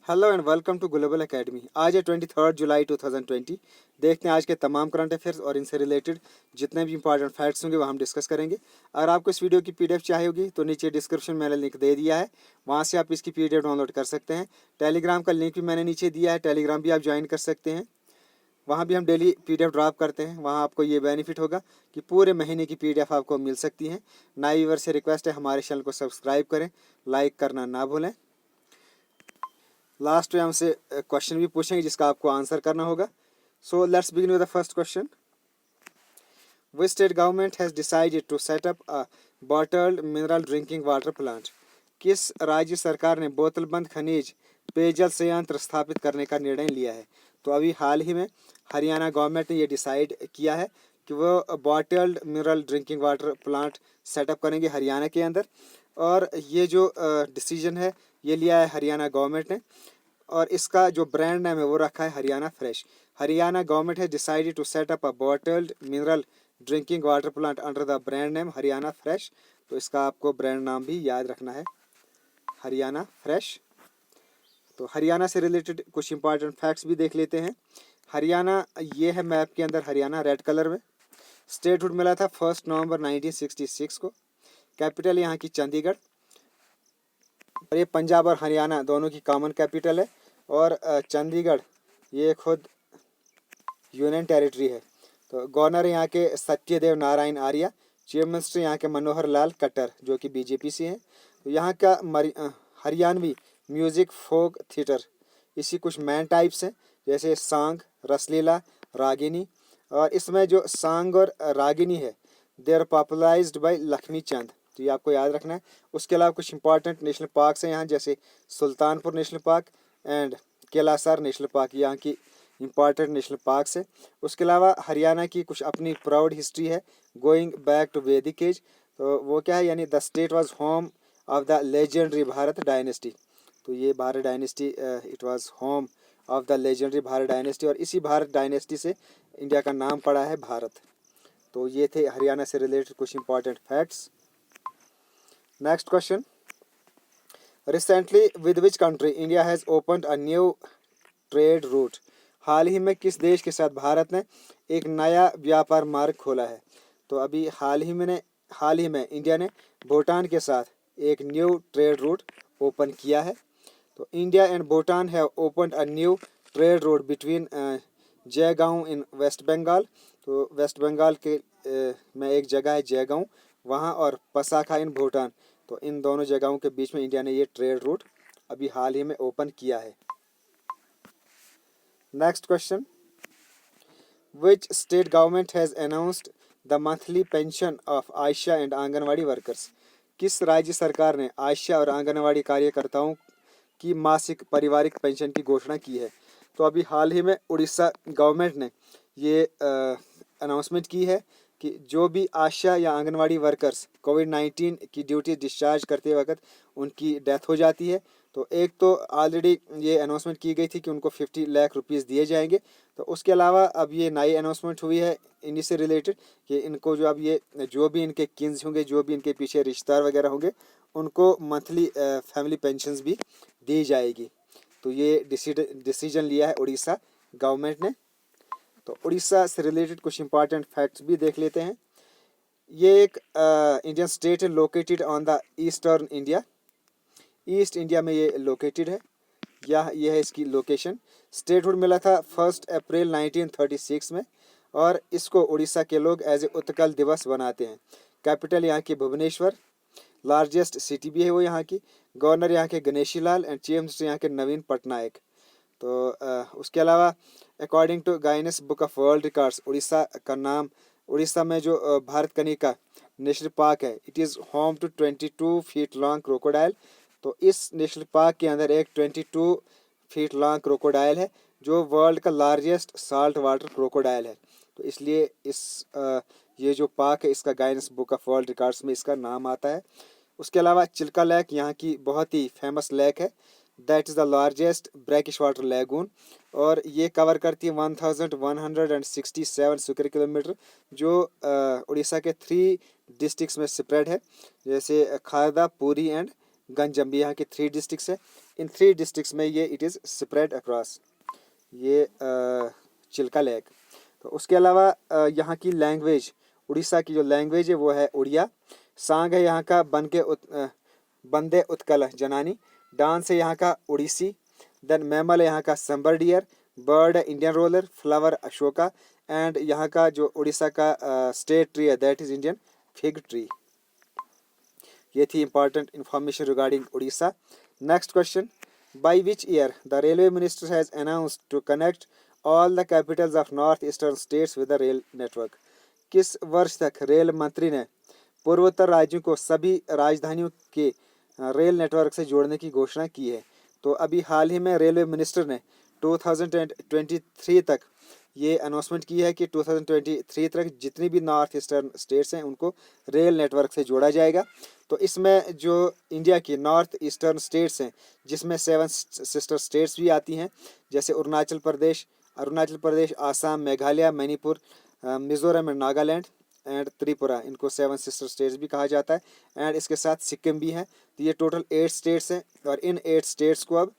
Hello and welcome to Global Academy. आज है 23 जुलाई 2020। देखते हैं आज के तमाम करंट अफेयर्स और इनसे रिलेटेड जितने भी इंपॉर्टेंट फैक्ट्स होंगे वो हम डिस्कस करेंगे। अगर आपको इस वीडियो की पीडीएफ चाहिए होगी तो नीचे डिस्क्रिप्शन में मैंने लिंक दे दिया है, वहाँ से आप इसकी पीडीएफ डाउनलोड कर सकते हैं। टेलीग्राम का लिंक भी मैंने नीचे दिया है, टेलीग्राम भी आप ज्वाइन कर सकते हैं। वहाँ भी हम डेली पीडीएफ ड्रॉप करते हैं। वहाँ आपको ये बेनिफिट होगा कि पूरे महीने की पीडीएफ आपको मिल सकती है। नए व्यूअर से रिक्वेस्ट है हमारे चैनल को सब्सक्राइब करें, लाइक करना ना भूलें। लास्ट में हमसे क्वेश्चन भी पूछेंगे जिसका आपको आंसर करना होगा। So let's begin with the first question. Which state government has decided to set up a bottled mineral drinking water plant? किस राज्य सरकार ने बोतलबंद खनिज पेयजल संयंत्र स्थापित करने का निर्णय लिया है? तो अभी हाल ही में हरियाणा गवर्नमेंट ने ये डिसाइड किया है कि वो bottled mineral drinking water plant setup करेंगे हरियाणा के अंदर। और ये जो डिसीजन है ये लिया है हरियाणा गवर्नमेंट ने, और इसका जो ब्रांड नेम है वो रखा है Haryana Fresh. Haryana government has decided to set up a bottled mineral drinking water plant under the brand name Haryana Fresh. तो इसका आपको ब्रांड नाम भी याद रखना है, हरियाणा फ्रेश। तो हरियाणा से रिलेटेड कुछ इंपॉर्टेंट फैक्ट्स भी देख लेते हैं। हरियाणा ये है मैप के अंदर, हरियाणा रेड कलर में। स्टेटहुड मिला था 1 नवंबर 1966 को। कैपिटल यहाँ की चंडीगढ़, और ये पंजाब और हरियाणा दोनों की कॉमन कैपिटल है। और चंडीगढ़ ये खुद यूनियन टेरिटरी है। तो गवर्नर यहाँ के सत्यदेव नारायण आर्य, चीफ मिनिस्टर यहाँ के मनोहर लाल खट्टर जो कि बीजेपी से हैं। तो यहाँ का हरियाणवी म्यूजिक फोक थिएटर, इसी कुछ मेन टाइप्स हैं जैसे सांग, रसलीला, रागिनी। और इसमें जो सांग और रागिनी है they are popularized by Lakshmi Chand, तो ये आपको याद रखना है। उसके अलावा कुछ इंपॉर्टेंट नेशनल पार्क्स हैं यहाँ, जैसे Sultanpur national park and Kalesar national park, यहाँ की इंपॉर्टेंट नेशनल पार्क्स है। उसके अलावा हरियाणा की कुछ अपनी प्राउड हिस्ट्री है गोइंग बैक टू वैदिक एज। तो वो क्या है, यानी the state was home of the legendary Bharat dynasty. तो ये Bharat dynasty it was home of the legendary Bharat dynasty, और इसी भारत डायनेस्टी से इंडिया का नाम पड़ा है भारत। तो ये थे हरियाणा से रिलेटेड कुछ important facts. Next question. Recently with which country India has opened a new trade route? हाल ही में किस देश के साथ भारत ने एक नया व्यापार मार्ग खोला है? तो अभी हाल ही में इंडिया ने भूटान के साथ एक न्यू ट्रेड रूट ओपन किया है। तो India and Bhutan have opened a new trade route between Jaigaon in West Bengal. तो वेस्ट बंगाल के में एक जगह है जयगांव वहाँ, और पसाखा इन भूटान। तो इन दोनों जगहों के बीच में इंडिया ने ये ट्रेड रूट अभी हाल ही में ओपन किया है। Next question. Which state government has announced the monthly pension of Asha and anganwadi workers? किस राज्य सरकार ने आशा और आंगनवाड़ी कार्यकर्ताओं की मासिक पारिवारिक पेंशन की घोषणा की है? तो अभी हाल ही में उड़ीसा गवर्नमेंट ने ये अनाउंसमेंट की है कि जो भी आशा या आंगनवाड़ी वर्कर्स कोविड-19 की ड्यूटी डिस्चार्ज करते वक्त उनकी डेथ हो जाती है, तो एक तो ऑलरेडी ये अनाउंसमेंट की गई थी कि उनको 50 लाख रुपीस दिए जाएंगे। तो उसके अलावा अब ये नई अनाउंसमेंट हुई है इन्हीं से रिलेटेड कि इनको जो अब ये जो भी इनके किन्स होंगे, जो भी इनके पीछे रिश्तेदार वगैरह होंगे, उनको मंथली फैमिली पेंशन्स भी दी जाएगी। तो ये डिसीजन लिया है उड़ीसा गवर्नमेंट ने। तो उड़ीसा से रिलेटेड कुछ इंपॉर्टेंट फैक्ट्स भी देख लेते हैं। ये एक इंडियन स्टेट है located on the eastern India, east India में ये लोकेटेड है। यह है इसकी लोकेशन। स्टेटहुड मिला था 1 अप्रैल 1936 में, और इसको उड़ीसा के लोग एज ए उत्कल दिवस बनाते हैं। कैपिटल यहाँ की भुवनेश्वर, लार्जेस्ट सिटी भी है वो यहाँ की। गवर्नर यहाँ के Ganeshi Lal and chief minister यहाँ के नवीन पटनायक। तो उसके अलावा according to Guinness book of world records, Orissa का नाम, उड़ीसा में जो भारत कनिका नेशनल पार्क है, it is home to 22 feet long crocodile. तो इस नेशनल पार्क के अंदर एक 22 फीट लॉन्ग क्रोकोडाइल है जो वर्ल्ड का लार्जेस्ट साल्ट वाटर क्रोकोडाइल है। तो इसलिए ये जो पार्क है इसका गाइनेस बुक ऑफ वर्ल्ड रिकॉर्ड्स में इसका नाम आता है। उसके अलावा चिल्का लेक यहाँ की बहुत ही फेमस लेक है, that is the largest brackish water lagoon, और ये कवर करती है 1167 स्क्वायर किलोमीटर, जो उड़ीसा के 3 डिस्ट्रिक्ट्स में स्प्रेड है, जैसे खारदा, पुरी एंड गंजम भी यहाँ के 3 डिस्ट्रिक्ट्स है। इन 3 डिस्ट्रिक्ट्स में ये इट इज़ स्प्रेड अक्रॉस, ये चिल्का लेक। तो उसके अलावा यहाँ की लैंग्वेज, उड़ीसा की जो लैंग्वेज है वो है उड़िया। सांग है यहाँ का बंदे उत्कल जनानी। डांस है यहाँ का उड़ीसी। देन मैमल है यहाँ का संबर डियर। बर्ड है Indian roller. Flower Ashoka. And यहाँ का जो उड़ीसा का स्टेट ट्री है that is Indian fig tree. ये थी important information regarding Odisha. Next question, by which year the railway minister has announced to connect all the capitals of north eastern states with the rail network. किस वर्ष तक rail मंत्री ने पूर्वोत्तर राज्यों को सभी राजधानियों के रेल नेटवर्क से जोड़ने की घोषणा की है? तो अभी हाल ही में रेलवे मिनिस्टर ने 2023 तक ये अनाउंसमेंट की है कि 2023 तक जितनी भी नॉर्थ ईस्टर्न स्टेट्स हैं उनको रेल नेटवर्क से जोड़ा जाएगा। तो इसमें जो इंडिया की नॉर्थ ईस्टर्न स्टेट्स हैं जिसमें 7 सिस्टर स्टेट्स भी आती हैं, जैसे अरुणाचल प्रदेश, आसाम, मेघालय, मणिपुर, मिजोरम एंड नागालैंड एंड त्रिपुरा, इनको 7 सिस्टर स्टेट्स भी कहा जाता है। एंड इसके साथ सिक्किम भी है। तो ये टोटल 8 स्टेट्स हैं और इन 8 स्टेट्स को अब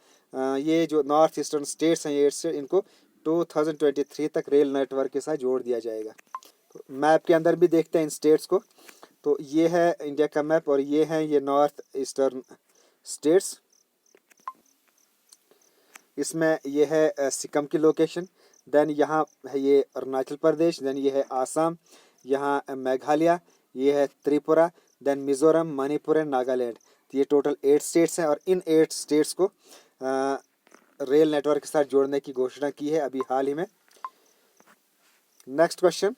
ये जो नॉर्थ ईस्टर्न स्टेट्स हैं, ये 8 स्टेट, इनको 2023 तक रेल नेटवर्क के साथ जोड़ दिया जाएगा। तो मैप के अंदर भी देखते हैं इन स्टेट्स को। तो ये है इंडिया का मैप और ये हैं ये नॉर्थ ईस्टर्न स्टेट्स। इसमें ये है सिक्किम की लोकेशन। देन यहाँ है ये अरुणाचल प्रदेश। देन ये है आसाम, यहाँ मेघालय, ये है त्रिपुरा, देन मिजोरम, मणिपुर एंड नागालैंड। तो ये टोटल 8 स्टेट्स हैं और इन 8 स्टेट्स को रेल नेटवर्क के साथ जोड़ने की घोषणा की है अभी हाल ही में। Next question,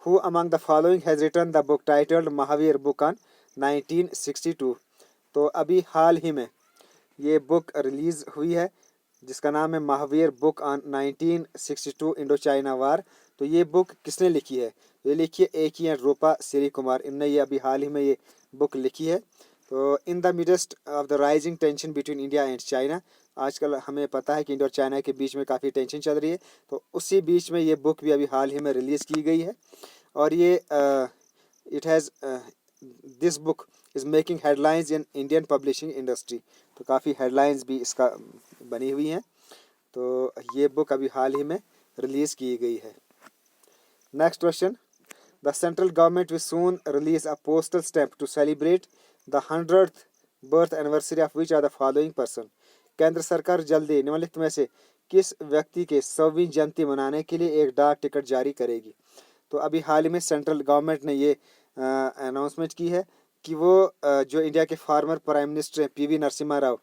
who among the following has written the book titled Mahavir book on 1962। तो अभी हाल ही में ये बुक रिलीज हुई है जिसका नाम है Mahavir book on 1962 Indo China war. तो ये बुक किसने लिखी है? ये लिखी है ए.की. एंड रूपा सिरी कुमार, इनने ये अभी हाल ही में ये बुक लिखी है। तो in the midst of the rising tension between India and China, आजकल हमें पता है कि इंडिया और चाइना के बीच में काफ़ी टेंशन चल रही है। तो उसी बीच में ये बुक भी अभी हाल ही में रिलीज़ की गई है और ये it has this book is making headlines in Indian publishing industry. तो काफ़ी हेडलाइंस भी इसका बनी हुई हैं। तो ये बुक अभी हाल ही में रिलीज़ की गई है। Next question, the central government will soon release a postal stamp to celebrate the 100th birth anniversary of which are the following person. केंद्र सरकार जल्दी निम्नलिखित में से किस व्यक्ति के 100वीं जयंती मनाने के लिए एक डाक टिकट जारी करेगी? तो अभी हाल ही में सेंट्रल गवर्नमेंट ने ये अनाउंसमेंट की है कि वो जो इंडिया के फार्मर प्राइम मिनिस्टर हैं पी.वी. नरसिम्हा राव,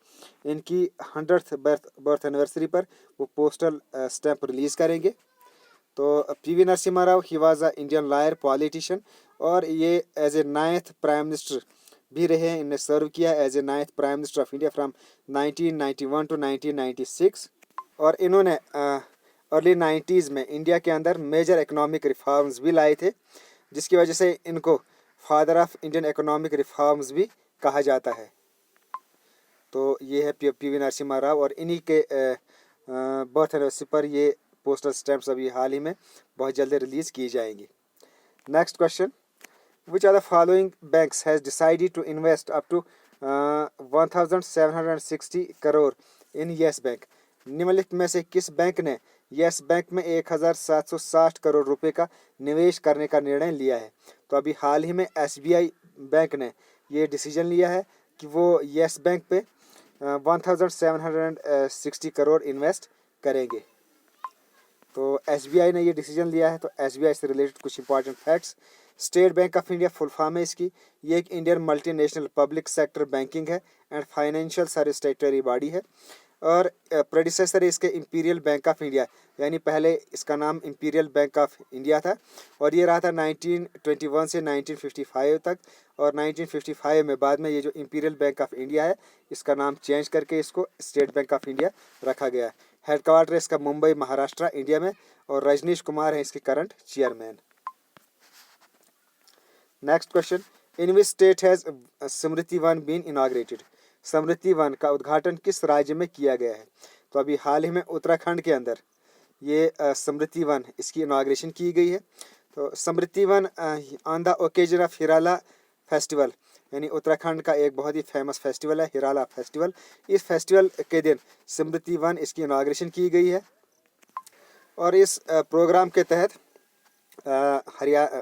इनकी 100th बर्थ एनिवर्सरी पर वो पोस्टल स्टैम्प रिलीज़ करेंगे। तो पी.वी. नरसिम्हा राव ही was a Indian lawyer politician और ये as a 9th prime minister भी रहे हैं। इन्हें सर्व किया as a 9th prime minister of India from 1991 to 1996 और इन्होंने अर्ली 90s में इंडिया के अंदर मेजर इकोनॉमिक रिफॉर्म्स भी लाए थे, जिसकी वजह से इनको father of Indian economic reforms भी कहा जाता है। तो ये है पी.वी. नरसिम्हा राव और इन्हीं के बर्थ एनिवर्सरी पर ये पोस्टल स्टैम्प्स अभी हाल ही में बहुत जल्दी रिलीज़ की जाएंगी। Next question, which are the following banks has decided to invest up to 1760 crore in Yes Bank. निम्नलिखित में से किस बैंक ने येस बैंक में 1760 करोड़ रुपए का निवेश करने का निर्णय लिया है? तो अभी हाल ही में एस.बी.आई बैंक ने ये डिसीजन लिया है कि वो येस बैंक पे 1760 करोड़ इन्वेस्ट करेंगे। तो एस.बी.आई ने ये डिसीजन लिया है। तो एस.बी.आई से रिलेटेड कुछ important facts, State Bank of India full form है इसकी। ये एक Indian multinational public sector banking है and financial service statutory body है और प्रेडिसेसर है इसके इंपीरियल बैंक ऑफ इंडिया, यानी पहले इसका नाम इंपीरियल बैंक ऑफ इंडिया था और ये रहा था 1921 से 1955 तक और 1955 में बाद में ये जो इंपीरियल बैंक ऑफ इंडिया है इसका नाम चेंज करके इसको स्टेट बैंक ऑफ इंडिया रखा गया। हेडक्वार्टर इसका मुंबई महाराष्ट्र इंडिया में और रजनीश कुमार है इसके current chairman. Next question, in which state has Smriti Van been inaugurated. Smriti Van का उद्घाटन किस राज्य में किया गया है? तो अभी हाल ही में उत्तराखंड के अंदर ये स्मृति वन इसकी इनॉग्रेशन की गई है। तो Smriti Van on the occasion of Harela festival यानी उत्तराखंड का एक बहुत ही फेमस फेस्टिवल है हिराला फेस्टिवल। इस फेस्टिवल के दिन स्मृति वन इसकी इनाग्रेशन की गई है और इस प्रोग्राम के तहत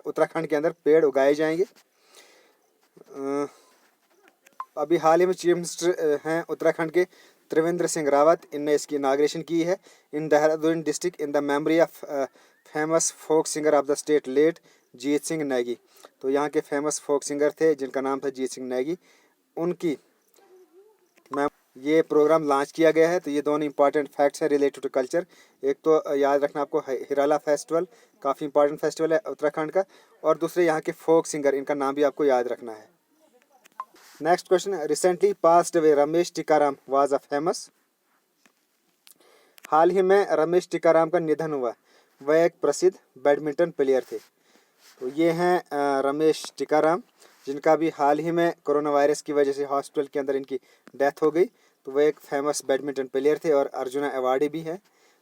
उत्तराखंड के अंदर पेड़ उगाए जाएंगे। अभी हाल ही में चीफ मिनिस्टर हैं उत्तराखंड के त्रिवेंद्र सिंह रावत, इनने इसकी इनाग्रेशन की है in Dehradun district in the memory of famous folk singer of the state late Jeet Singh Negi. तो यहाँ के फेमस फोक सिंगर थे जिनका नाम था जीत सिंह नेगी, उनकी ये प्रोग्राम लॉन्च किया गया है। तो ये दोनों इंपॉर्टेंट फैक्ट्स हैं रिलेटेड टू कल्चर। एक तो याद रखना आपको हिराला फेस्टिवल काफ़ी इंपॉर्टेंट फेस्टिवल है उत्तराखंड का, और दूसरे यहाँ के फोक सिंगर, इनका नाम भी आपको याद रखना है। Next question, recently passed away Ramesh Tikaram was a famous. हाल ही में रमेश टिकाराम का निधन हुआ, वह एक प्रसिद्ध बैडमिंटन प्लेयर थे। तो ये हैं रमेश टिकाराम, जिनका भी हाल ही में कोरोना वायरस की वजह से हॉस्पिटल के अंदर इनकी डेथ हो गई। तो वह एक फेमस बैडमिंटन प्लेयर थे और अर्जुना अवार्डी भी हैं,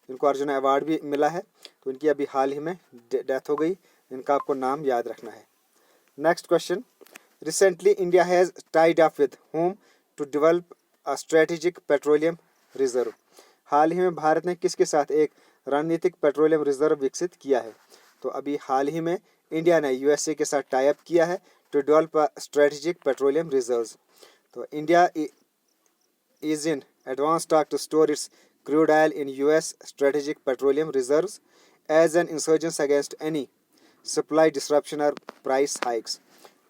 इनको अर्जुना अवार्ड भी मिला है। तो इनकी अभी हाल ही में डेथ हो गई, इनका आपको नाम याद रखना है। Next question, recently India has tied up with home to develop a strategic petroleum reserve. हाल ही में भारत ने किसके साथ एक रणनीतिक पेट्रोलियम रिजर्व विकसित किया है। तो अभी हाल ही में इंडिया ने यूएसए के साथ टाई अप किया है to develop a strategic petroleum reserves. तो India is in advanced talk to store its crude oil in US strategic petroleum reserves as an insurgence against any supply disruption or price hikes।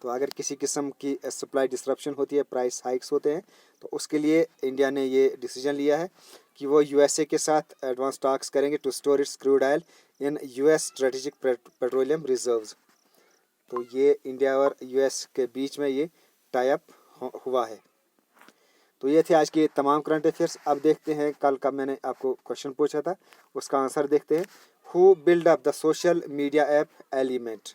तो अगर किसी किस्म की supply disruption होती है, price hikes होते हैं, तो उसके लिए इंडिया ने ये डिसीजन लिया है कि वो यूएसए के साथ एडवांस टॉक्स करेंगे to store its crude oil in US strategic petroleum reserves. तो ये इंडिया और यूएस के बीच में ये टाई अप हुआ है। तो ये थे आज के तमाम करंट अफेयर्स। अब देखते हैं कल का मैंने आपको क्वेश्चन पूछा था, उसका आंसर देखते हैं। Who build up the social media app element.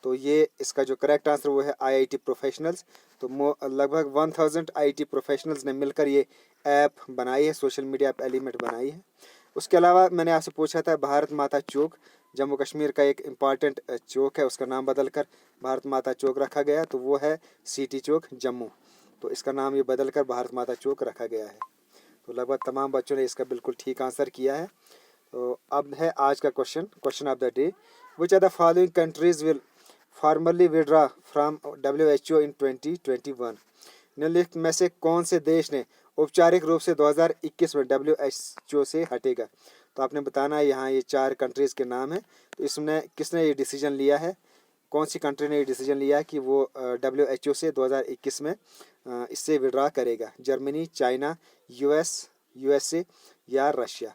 तो ये इसका जो करेक्ट आंसर वो है आईआईटी प्रोफेशनल्स। तो लगभग 1000 आईआईटी प्रोफेशनल्स ने मिलकर ये ऐप बनाई है, सोशल मीडिया ऐप एलिमेंट बनाई है। उसके अलावा मैंने आपसे पूछा था भारत माता चौक, जम्मू कश्मीर का एक इम्पॉर्टेंट चौक है, उसका नाम बदलकर भारत माता चौक रखा गया, तो वो है सिटी चौक जम्मू। तो इसका नाम ये बदलकर भारत माता चौक रखा गया है। तो लगभग तमाम बच्चों ने इसका बिल्कुल ठीक आंसर किया है। तो अब है आज का question of the day, which are the following countries will formally withdraw from WHO इन 2021। निम्नलिखित में से कौन से देश ने औपचारिक रूप से 2021 में WHO से हटेगा। तो आपने बताना है, यहाँ ये 4 कंट्रीज़ के नाम हैं। तो इसमें किसने ये डिसीजन लिया है, कौन सी कंट्री ने ये डिसीजन लिया है कि वो WHO से 2021 में इससे विड्रॉ करेगा। जर्मनी, चाइना, USA या रशिया।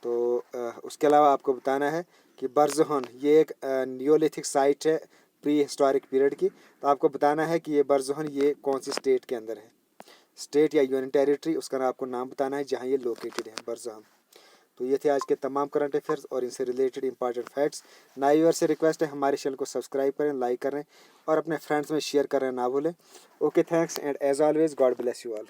तो उसके अलावा आपको बताना है कि बर्जहोन ये एक नियोलिथिक साइट है प्री हिस्टोरिक पीरियड की। तो आपको बताना है कि ये बर्जहोन ये कौन सी स्टेट के अंदर है, स्टेट या यूनियन टेरिटरी, उसका आपको नाम बताना है जहाँ ये लोकेटेड है बर्जहोन। तो ये थे आज के तमाम करंट अफेयर्स और इनसे रिलेटेड इंपॉर्टेंट फैक्ट्स। नए व्यूअर से रिक्वेस्ट है हमारे चैनल को सब्सक्राइब करें, लाइक करें और अपने फ्रेंड्स में शेयर करें ना भूलें। Okay, thanks and as always God bless you all.